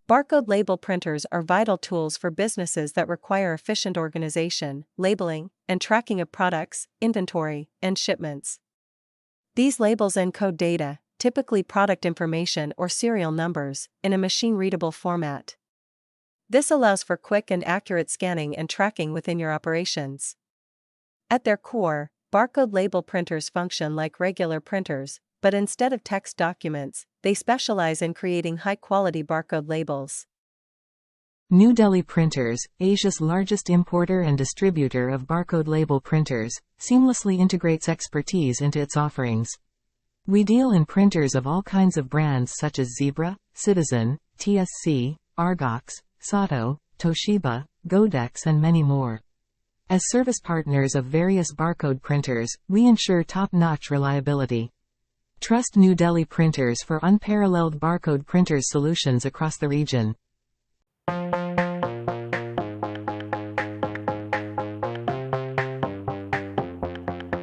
Barcode label printers are vital tools for businesses that require efficient organization, labeling, and tracking of products, inventory, and shipments. These labels encode data, typically product information or serial numbers, in a machine-readable format. This allows for quick and accurate scanning and tracking within your operations. At their core, barcode label printers function like regular printers, but instead of text documents, they specialize in creating high-quality barcode labels. New Delhi Printers, Asia's largest importer and distributor of barcode label printers, seamlessly integrates expertise into its offerings. We deal in printers of all kinds of brands such as Zebra, Citizen, TSC, Argox, Sato, Toshiba, Godex and many more. As service partners of various barcode printers, we ensure top-notch reliability. Trust New Delhi Printers for unparalleled barcode printers solutions across the region.